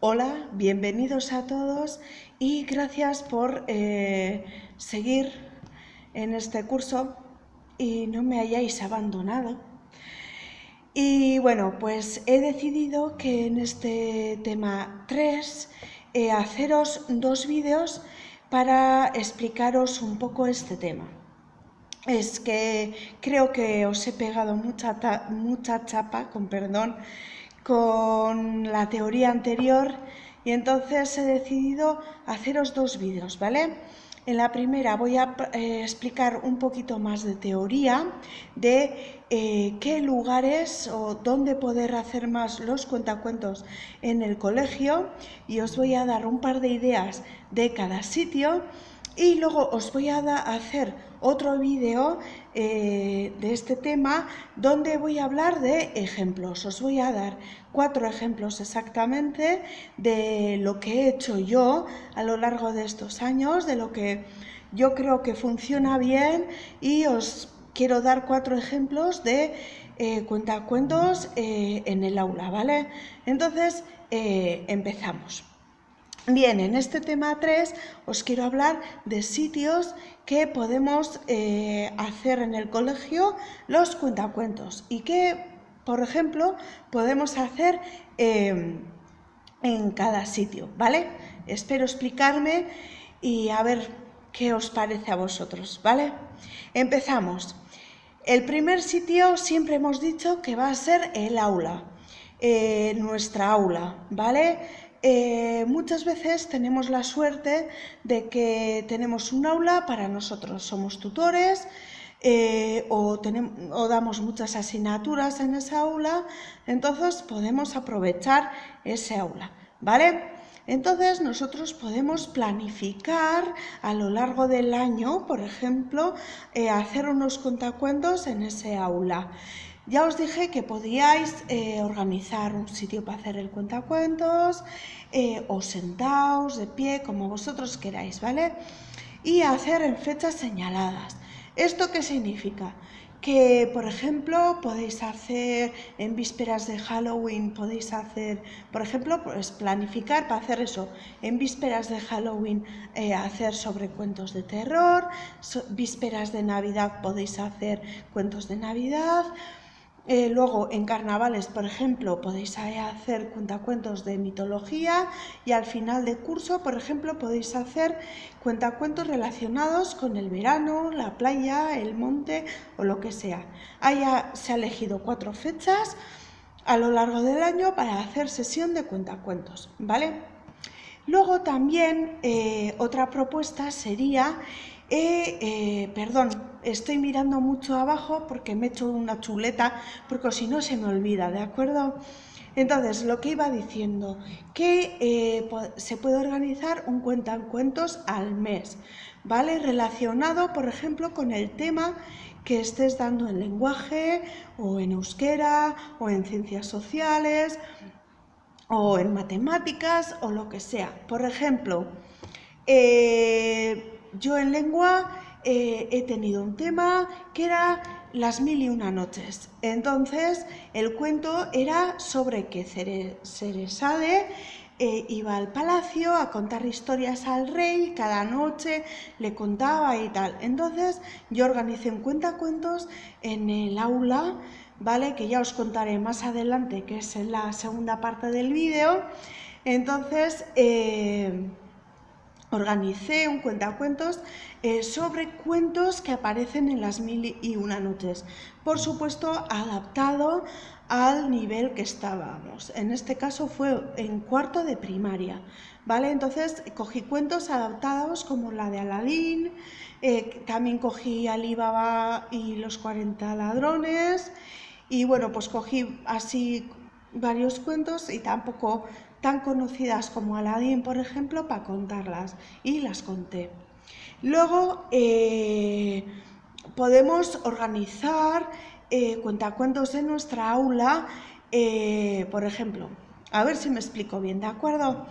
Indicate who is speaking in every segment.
Speaker 1: Hola, bienvenidos a todos y gracias por seguir en este curso y no me hayáis abandonado. Y bueno, pues he decidido que en este tema 3 haceros dos vídeos para explicaros un poco este tema. Es que creo que os he pegado mucha chapa, con perdón, con la teoría anterior y entonces he decidido haceros dos vídeos, ¿vale? En la primera voy a explicar un poquito más de teoría, de qué lugares o dónde poder hacer más los cuentacuentos en el colegio y os voy a dar un par de ideas de cada sitio. Y luego os voy a hacer otro vídeo de este tema donde voy a hablar de ejemplos. Os voy a dar 4 ejemplos exactamente de lo que he hecho yo a lo largo de estos años, de lo que yo creo que funciona bien, y os quiero dar 4 ejemplos de cuentacuentos en el aula, ¿vale? Entonces, empezamos. Bien, en este tema 3 os quiero hablar de sitios que podemos hacer en el colegio los cuentacuentos y que, por ejemplo, podemos hacer en cada sitio, ¿vale? Espero explicarme y a ver qué os parece a vosotros, ¿vale? Empezamos. El primer sitio siempre hemos dicho que va a ser el aula, nuestra aula, ¿vale? Muchas veces tenemos la suerte de que tenemos un aula para nosotros, somos tutores o damos muchas asignaturas en esa aula, entonces podemos aprovechar ese aula, ¿vale? Entonces nosotros podemos planificar a lo largo del año, por ejemplo, hacer unos cuentacuentos en ese aula. Ya os dije que podíais organizar un sitio para hacer el cuentacuentos, o sentaos, de pie, como vosotros queráis, ¿vale? Y hacer en fechas señaladas. ¿Esto qué significa? Que, por ejemplo, podéis hacer en vísperas de Halloween, podéis hacer, por ejemplo, pues planificar para hacer eso, en vísperas de Halloween hacer sobre cuentos de terror, vísperas de Navidad podéis hacer cuentos de Navidad. Luego en carnavales, por ejemplo, podéis hacer cuentacuentos de mitología y al final de curso, por ejemplo, podéis hacer cuentacuentos relacionados con el verano, la playa, el monte o lo que sea. Ahí se ha elegido 4 fechas a lo largo del año para hacer sesión de cuentacuentos, ¿vale? Luego también otra propuesta sería, perdón, estoy mirando mucho abajo porque me he hecho una chuleta, porque si no se me olvida, ¿de acuerdo? Entonces, lo que iba diciendo, que se puede organizar un cuentacuentos al mes, ¿vale? Relacionado, por ejemplo, con el tema que estés dando en lenguaje, o en euskera, o en ciencias sociales, o en matemáticas o lo que sea. Por ejemplo, yo en lengua he tenido un tema que era las 1001 noches. Entonces el cuento era sobre que Ceresade iba al palacio a contar historias al rey, cada noche le contaba y tal. Entonces yo organicé un cuentacuentos en el aula, ¿vale? Que ya os contaré más adelante, que es en la segunda parte del vídeo. Entonces organicé un cuentacuentos sobre cuentos que aparecen en las 1001 noches, por supuesto adaptado al nivel que estábamos. En este caso fue en cuarto de primaria, ¿vale? Entonces cogí cuentos adaptados como la de Aladín, también cogí Alí Baba y los 40 ladrones, y bueno, pues cogí así varios cuentos y tampoco tan conocidas como Aladín, por ejemplo, para contarlas, y las conté. Luego podemos organizar cuentacuentos en nuestra aula, por ejemplo, a ver si me explico bien, ¿de acuerdo?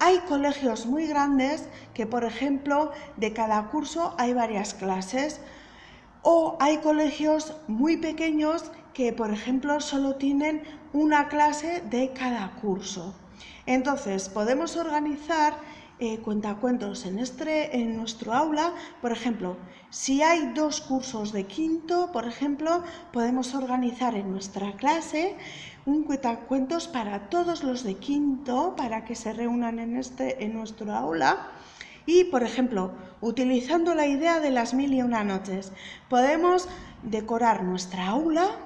Speaker 1: Hay colegios muy grandes que, por ejemplo, de cada curso hay varias clases, o hay colegios muy pequeños que, por ejemplo, solo tienen una clase de cada curso. Entonces, podemos organizar cuentacuentos en nuestro aula. Por ejemplo, si hay 2 cursos de quinto, por ejemplo, podemos organizar en nuestra clase un cuentacuentos para todos los de quinto, para que se reúnan en nuestro aula. Y, por ejemplo, utilizando la idea de las 1001 noches, podemos decorar nuestra aula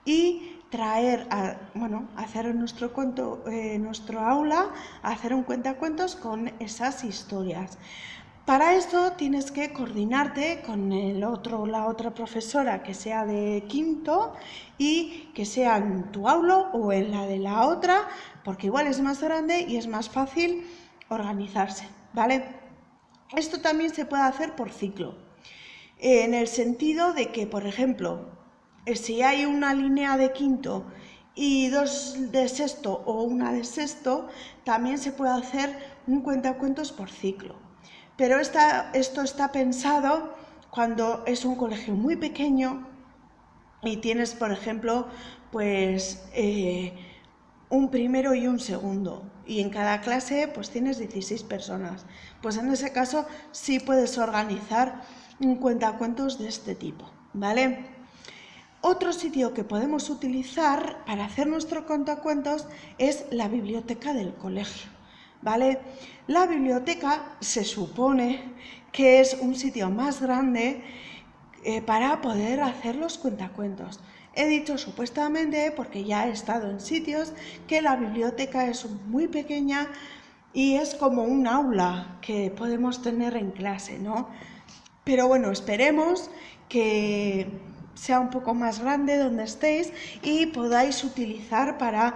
Speaker 1: y hacer en nuestro aula, hacer un cuentacuentos con esas historias. Para esto tienes que coordinarte con la otra profesora que sea de quinto y que sea en tu aula o en la de la otra, porque igual es más grande y es más fácil organizarse, ¿vale? Esto también se puede hacer por ciclo, en el sentido de que, por ejemplo, si hay una línea de quinto y 2 de sexto o una de sexto, también se puede hacer un cuentacuentos por ciclo. Pero esto está pensado cuando es un colegio muy pequeño y tienes, por ejemplo, pues un primero y un segundo, y en cada clase pues tienes 16 personas. Pues en ese caso sí puedes organizar un cuentacuentos de este tipo, ¿vale? Otro sitio que podemos utilizar para hacer nuestro cuentacuentos es la biblioteca del colegio, ¿vale? La biblioteca se supone que es un sitio más grande para poder hacer los cuentacuentos. He dicho supuestamente porque ya he estado en sitios que la biblioteca es muy pequeña y es como un aula que podemos tener en clase, ¿no? Pero bueno, esperemos que sea un poco más grande donde estéis y podáis utilizar para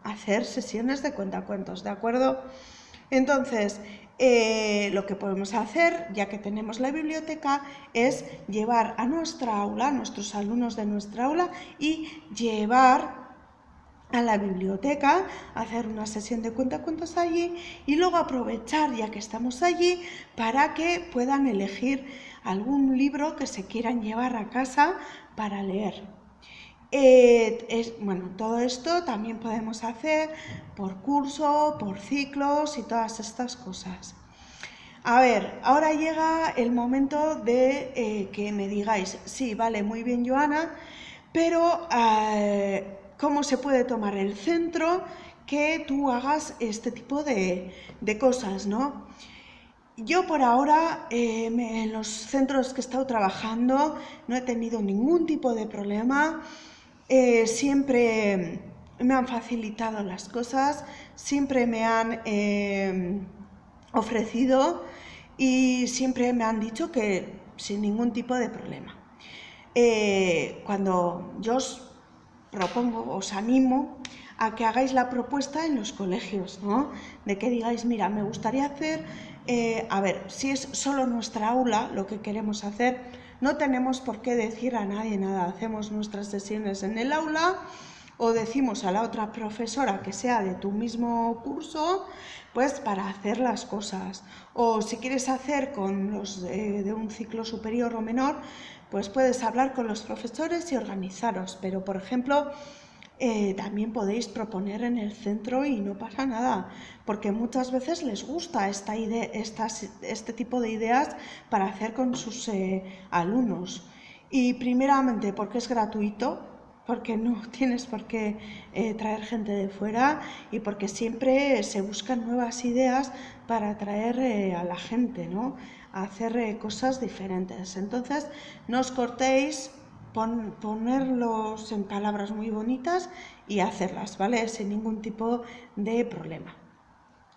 Speaker 1: hacer sesiones de cuentacuentos, ¿de acuerdo? Entonces, lo que podemos hacer, ya que tenemos la biblioteca, es llevar a nuestra aula, a nuestros alumnos de nuestra aula, y llevar a la biblioteca, hacer una sesión de cuentacuentos allí y luego aprovechar, ya que estamos allí, para que puedan elegir algún libro que se quieran llevar a casa para leer. Todo esto también podemos hacer por curso, por ciclos y todas estas cosas. A ver, ahora llega el momento de que me digáis, sí, vale, muy bien, Joana, pero ¿cómo se puede tomar el centro que tú hagas este tipo de cosas, ¿no? Yo por ahora, en los centros que he estado trabajando, no he tenido ningún tipo de problema. Siempre me han facilitado las cosas, siempre me han ofrecido y siempre me han dicho que sin ningún tipo de problema. Cuando yo os propongo, os animo a que hagáis la propuesta en los colegios, ¿no? De que digáis, mira, me gustaría hacer, a ver, si es solo nuestra aula lo que queremos hacer, no tenemos por qué decir a nadie nada, hacemos nuestras sesiones en el aula o decimos a la otra profesora que sea de tu mismo curso, pues para hacer las cosas. O si quieres hacer con los de un ciclo superior o menor, pues puedes hablar con los profesores y organizaros, pero por ejemplo, también podéis proponer en el centro y no pasa nada, porque muchas veces les gusta este tipo de ideas para hacer con sus alumnos. Y primeramente porque es gratuito, porque no tienes por qué traer gente de fuera y porque siempre se buscan nuevas ideas para atraer a la gente, ¿no? A hacer cosas diferentes. Entonces, no os cortéis, ponerlos en palabras muy bonitas y hacerlas, ¿vale? Sin ningún tipo de problema.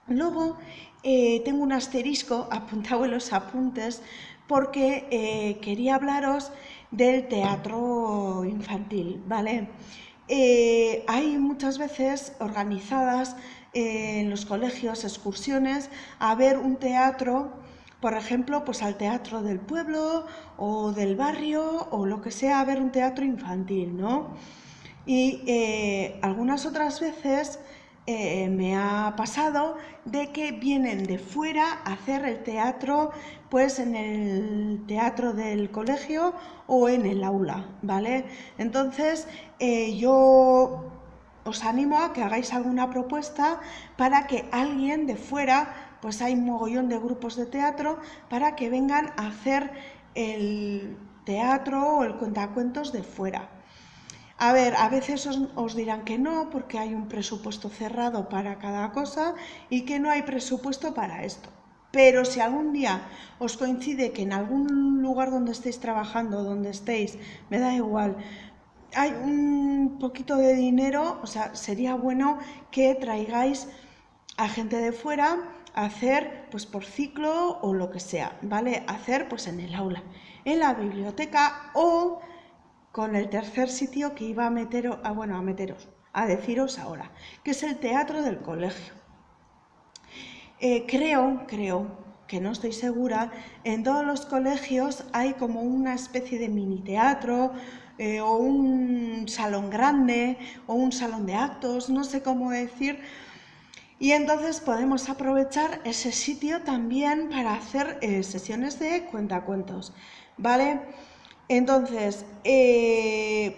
Speaker 1: Luego, tengo un asterisco apuntado en los apuntes porque quería hablaros del teatro infantil, ¿vale? Hay muchas veces organizadas en los colegios excursiones a ver un teatro, por ejemplo, pues al teatro del pueblo o del barrio o lo que sea, a ver un teatro infantil, ¿no? Y algunas otras veces me ha pasado de que vienen de fuera a hacer el teatro, pues en el teatro del colegio o en el aula, ¿vale? Entonces yo os animo a que hagáis alguna propuesta para que alguien de fuera, pues hay un mogollón de grupos de teatro, para que vengan a hacer el teatro o el cuentacuentos de fuera. A ver, a veces os dirán que no, porque hay un presupuesto cerrado para cada cosa y que no hay presupuesto para esto. Pero si algún día os coincide que en algún lugar donde estéis trabajando, donde estéis, me da igual, hay un poquito de dinero, o sea, sería bueno que traigáis a gente de fuera a hacer, pues por ciclo o lo que sea, ¿vale? Hacer pues en el aula, en la biblioteca o con el tercer sitio que iba a a deciros ahora, que es el teatro del colegio. Creo, que no estoy segura, en todos los colegios hay como una especie de mini teatro o un salón grande o un salón de actos, no sé cómo decir. Y entonces podemos aprovechar ese sitio también para hacer sesiones de cuentacuentos, ¿vale? Entonces,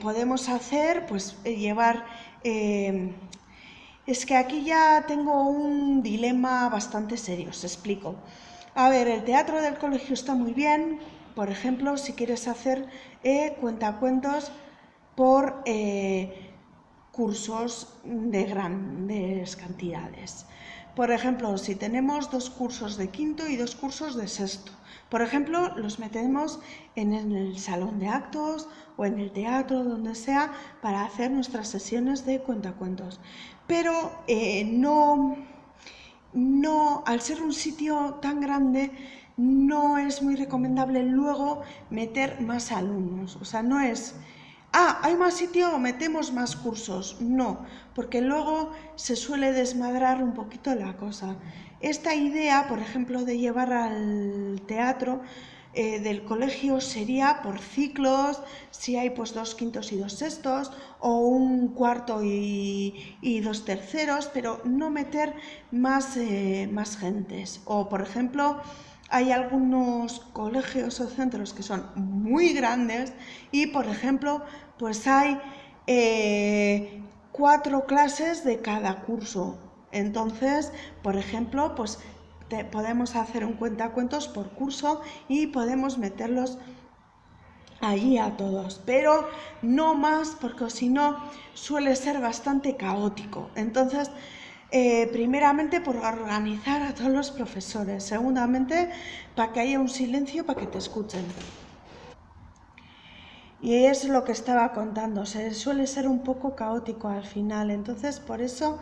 Speaker 1: podemos hacer, pues llevar... es que aquí ya tengo un dilema bastante serio, os explico. A ver, el teatro del colegio está muy bien, por ejemplo, si quieres hacer cuentacuentos por cursos de grandes cantidades. Por ejemplo, si tenemos 2 cursos de quinto y 2 cursos de sexto, por ejemplo, los metemos en el salón de actos o en el teatro, donde sea, para hacer nuestras sesiones de cuentacuentos. Pero no, al ser un sitio tan grande, no es muy recomendable luego meter más alumnos. O sea, no es... hay más sitio, metemos más cursos. No, porque luego se suele desmadrar un poquito la cosa. Esta idea, por ejemplo, de llevar al teatro del colegio sería por ciclos, si hay pues 2 quintos y 2 sextos, o un cuarto y 2 terceros, pero no meter más gentes. O, por ejemplo, hay algunos colegios o centros que son muy grandes y, por ejemplo, pues hay 4 clases de cada curso. Entonces, por ejemplo, pues podemos hacer un cuentacuentos por curso y podemos meterlos allí a todos, pero no más, porque si no suele ser bastante caótico. Entonces, primeramente por organizar a todos los profesores, segundamente para que haya un silencio para que te escuchen. Y es lo que estaba contando, suele ser un poco caótico al final, entonces por eso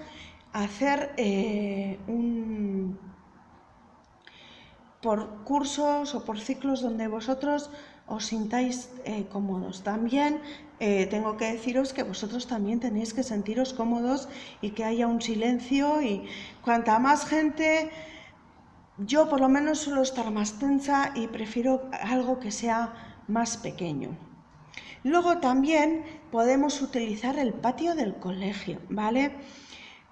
Speaker 1: hacer por cursos o por ciclos donde vosotros os sintáis cómodos. También tengo que deciros que vosotros también tenéis que sentiros cómodos y que haya un silencio, y cuanta más gente, yo por lo menos suelo estar más tensa y prefiero algo que sea más pequeño. Luego también podemos utilizar el patio del colegio, ¿vale?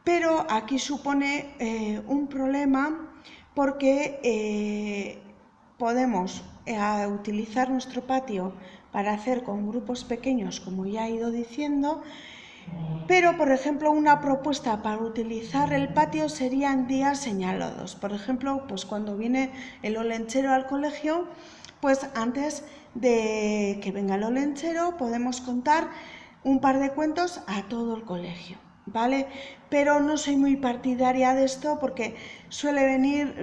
Speaker 1: Pero aquí supone un problema, porque podemos utilizar nuestro patio para hacer con grupos pequeños, como ya he ido diciendo, pero, por ejemplo, una propuesta para utilizar el patio serían días señalados. Por ejemplo, pues cuando viene el olenchero al colegio, pues antes de que venga el olenchero podemos contar un par de cuentos a todo el colegio, ¿vale? Pero no soy muy partidaria de esto porque suele venir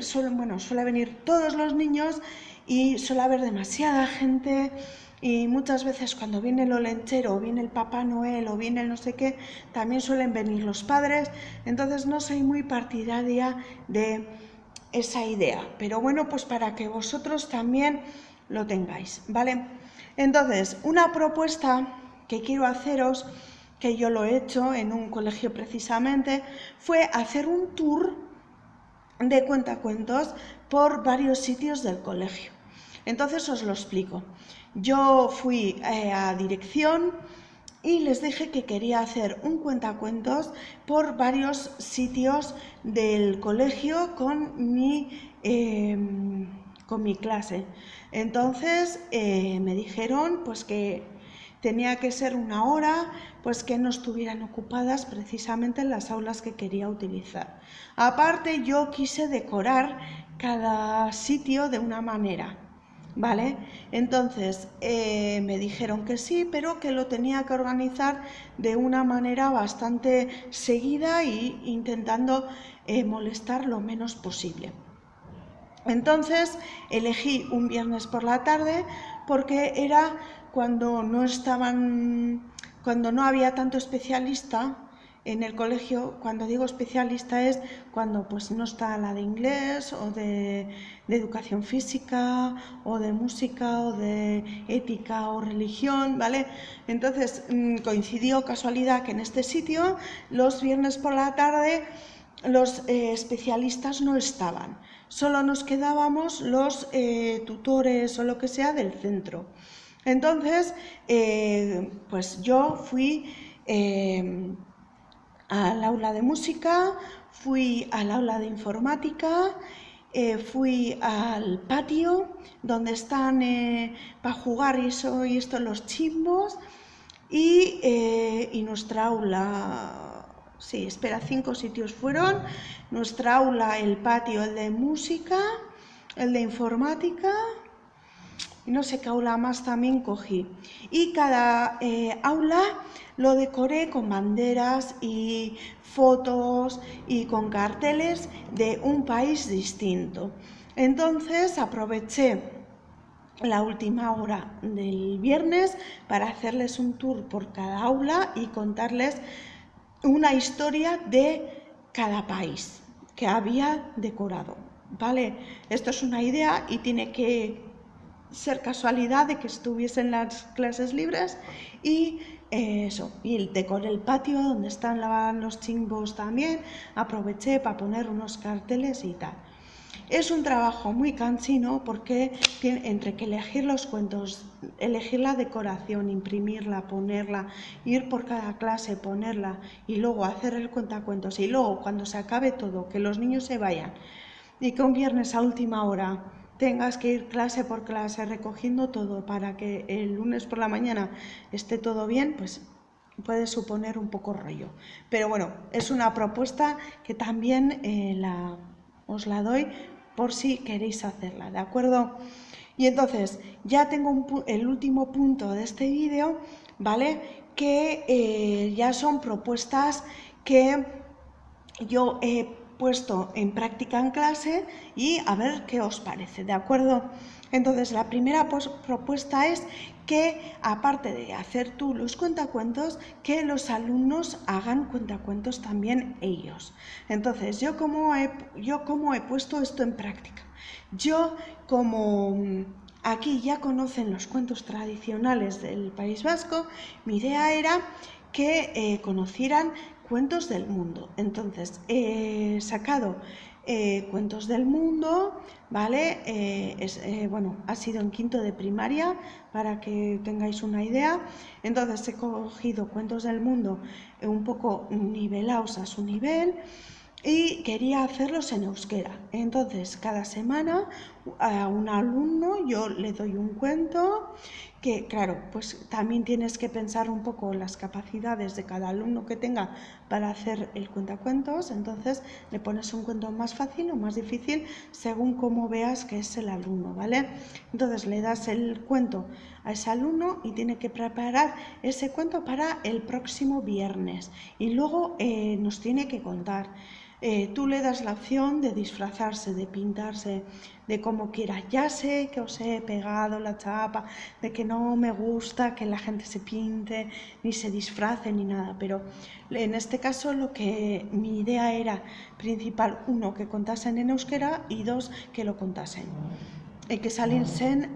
Speaker 1: todos los niños y suele haber demasiada gente, y muchas veces cuando viene el olenchero o viene el Papá Noel o viene el no sé qué, también suelen venir los padres. Entonces no soy muy partidaria de esa idea, pero bueno, pues para que vosotros también lo tengáis, ¿vale? Entonces, una propuesta que quiero haceros, que yo lo he hecho en un colegio precisamente, fue hacer un tour de cuentacuentos por varios sitios del colegio. Entonces os lo explico. Yo fui a dirección y les dije que quería hacer un cuentacuentos por varios sitios del colegio con mi clase. Entonces me dijeron pues que tenía que ser una hora pues que no estuvieran ocupadas precisamente en las aulas que quería utilizar. Aparte, yo quise decorar cada sitio de una manera, ¿vale? Entonces me dijeron que sí, pero que lo tenía que organizar de una manera bastante seguida e intentando molestar lo menos posible. Entonces elegí un viernes por la tarde porque era cuando no había tanto especialista en el colegio. Cuando digo especialista es cuando pues no está la de inglés o de educación física o de música o de ética o religión, ¿vale? Entonces coincidió casualidad que en este sitio los viernes por la tarde los especialistas no estaban, solo nos quedábamos los tutores o lo que sea del centro. Entonces, pues yo fui al aula de música, fui al aula de informática, fui al patio donde están para jugar y esto los chimbos y nuestra aula. Sí, espera, 5 sitios fueron: nuestra aula, el patio, el de música, el de informática y no sé qué aula más también cogí. Y cada aula lo decoré con banderas y fotos y con carteles de un país distinto. Entonces aproveché la última hora del viernes para hacerles un tour por cada aula y contarles una historia de cada país que había decorado, ¿vale? Esto es una idea y tiene que ser casualidad de que estuviesen las clases libres y eso, y decoré el patio donde están los chimbos también, aproveché para poner unos carteles y tal. Es un trabajo muy cansino porque entre que elegir los cuentos, elegir la decoración, imprimirla, ponerla, ir por cada clase, ponerla y luego hacer el cuentacuentos y luego cuando se acabe todo, que los niños se vayan y que un viernes a última hora tengas que ir clase por clase recogiendo todo para que el lunes por la mañana esté todo bien, pues puede suponer un poco rollo. Pero bueno, es una propuesta que también os la doy por si queréis hacerla, ¿de acuerdo? Y entonces ya tengo el último punto de este vídeo, ¿vale? Que ya son propuestas que yo he puesto en práctica en clase y a ver qué os parece, ¿de acuerdo? Entonces la primera propuesta es que, aparte de hacer tú los cuentacuentos, que los alumnos hagan cuentacuentos también ellos. Entonces, yo cómo he puesto esto en práctica. Yo, como aquí ya conocen los cuentos tradicionales del País Vasco, mi idea era que conocieran cuentos del mundo. Entonces, he sacado cuentos del mundo, ¿vale? Bueno, ha sido en quinto de primaria, para que tengáis una idea. Entonces, he cogido cuentos del mundo un poco nivelados a su nivel y quería hacerlos en euskera. Entonces, cada semana a un alumno yo le doy un cuento que, claro, pues también tienes que pensar un poco las capacidades de cada alumno que tenga para hacer el cuentacuentos. Entonces, le pones un cuento más fácil o más difícil según cómo veas que es el alumno, ¿vale? Entonces, le das el cuento a ese alumno y tiene que preparar ese cuento para el próximo viernes y luego nos tiene que contar. Tú le das la opción de disfrazarse, de pintarse, de como quiera. Ya sé que os he pegado la chapa, de que no me gusta que la gente se pinte, ni se disfrace, ni nada, pero en este caso mi idea era principal, 1, que contasen en euskera y 2, que lo contasen. Que saliesen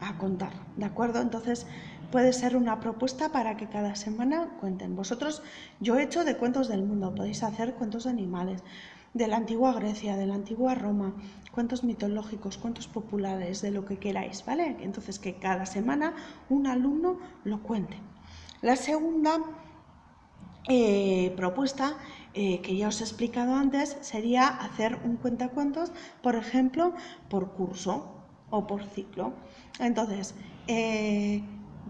Speaker 1: a contar, ¿de acuerdo? Entonces puede ser una propuesta para que cada semana cuenten. Vosotros, yo he hecho de cuentos del mundo, podéis hacer cuentos de animales, de la antigua Grecia, de la antigua Roma, cuentos mitológicos, cuentos populares, de lo que queráis, ¿vale? Entonces que cada semana un alumno lo cuente. La segunda propuesta que ya os he explicado antes sería hacer un cuentacuentos, por ejemplo, por curso o por ciclo. Entonces,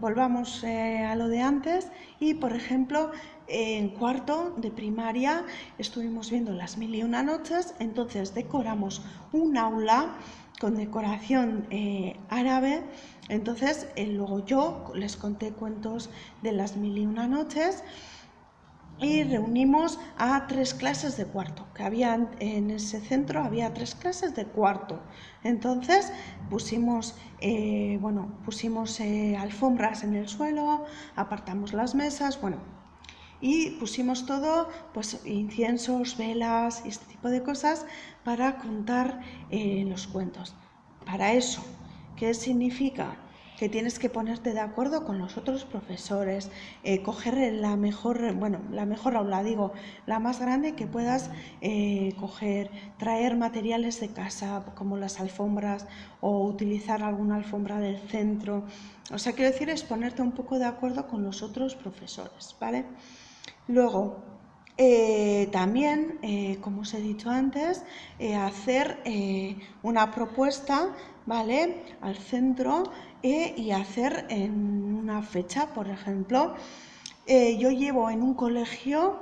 Speaker 1: volvamos a lo de antes y, por ejemplo, en cuarto de primaria estuvimos viendo Las Mil y Una Noches, entonces decoramos un aula con decoración árabe, entonces luego yo les conté cuentos de Las Mil y Una Noches y reunimos a 3 clases de cuarto, que había en ese centro había 3 clases de cuarto. Entonces pusimos alfombras en el suelo, apartamos las mesas, y pusimos todo, pues inciensos, velas y este tipo de cosas para contar los cuentos. Para eso, ¿qué significa? Que tienes que ponerte de acuerdo con los otros profesores, coger la mejor aula, digo, la más grande que puedas coger, traer materiales de casa como las alfombras o utilizar alguna alfombra del centro. O sea, quiero decir, es ponerte un poco de acuerdo con los otros profesores, ¿vale? Luego, también, como os he dicho antes, hacer una propuesta, ¿vale?, al centro y hacer en una fecha, por ejemplo, yo llevo en un colegio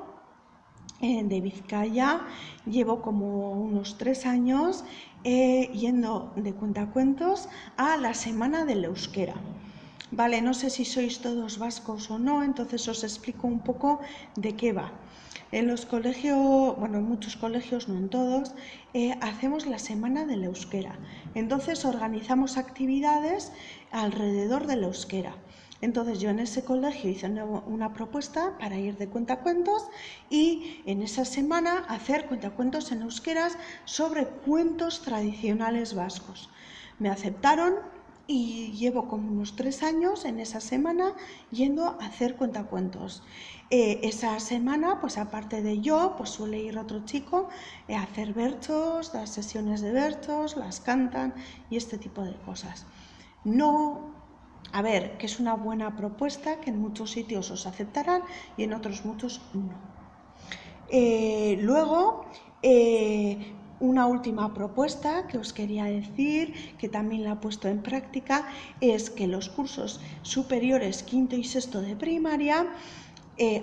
Speaker 1: de Vizcaya, llevo como unos 3 años yendo de cuentacuentos a la Semana del Euskera. Vale, no sé si sois todos vascos o no, entonces os explico un poco de qué va. En los colegios, en muchos colegios, no en todos, hacemos la Semana del Euskera. Entonces organizamos actividades alrededor del euskera. Entonces yo en ese colegio hice una propuesta para ir de cuentacuentos y en esa semana hacer cuentacuentos en euskeras sobre cuentos tradicionales vascos. Me aceptaron y llevo como unos 3 años en esa semana yendo a hacer cuentacuentos. Esa semana, pues aparte de yo, pues suele ir otro chico a hacer berchos, las sesiones de berchos, las cantan y este tipo de cosas. Que es una buena propuesta, que en muchos sitios os aceptarán y en otros muchos no. Luego, una última propuesta que os quería decir, que también la he puesto en práctica, es que los cursos superiores quinto y sexto de primaria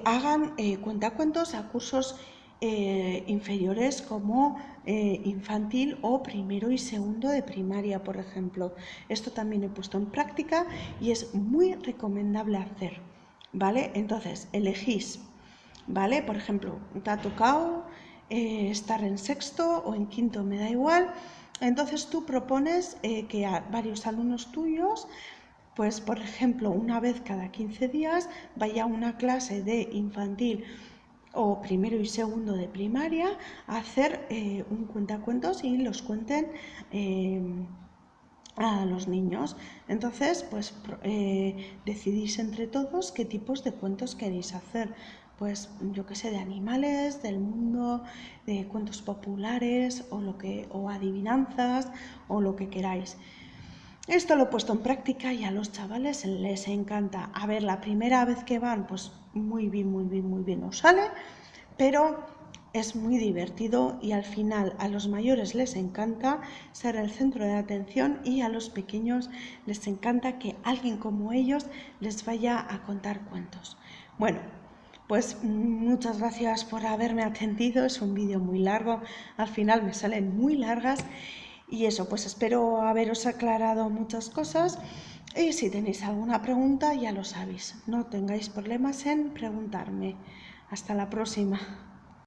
Speaker 1: hagan cuentacuentos a cursos inferiores como infantil o primero y segundo de primaria, por ejemplo. Esto también he puesto en práctica y es muy recomendable hacer, ¿vale? Entonces, elegís, ¿vale? Por ejemplo, te ha tocado estar en sexto o en quinto, me da igual. Entonces tú propones que a varios alumnos tuyos, pues por ejemplo, una vez cada 15 días vaya a una clase de infantil o primero y segundo de primaria a hacer un cuentacuentos y los cuenten a los niños. Entonces, pues decidís entre todos qué tipos de cuentos queréis hacer. Pues yo qué sé, de animales, del mundo, de cuentos populares o adivinanzas o lo que queráis. Esto lo he puesto en práctica y a los chavales les encanta. A ver, la primera vez que van, pues muy bien os sale, pero es muy divertido y al final a los mayores les encanta ser el centro de atención y a los pequeños les encanta que alguien como ellos les vaya a contar cuentos. Bueno, pues muchas gracias por haberme atendido. Es un vídeo muy largo, al final me salen muy largas. Y eso, pues espero haberos aclarado muchas cosas y si tenéis alguna pregunta ya lo sabéis, no tengáis problemas en preguntarme. Hasta la próxima.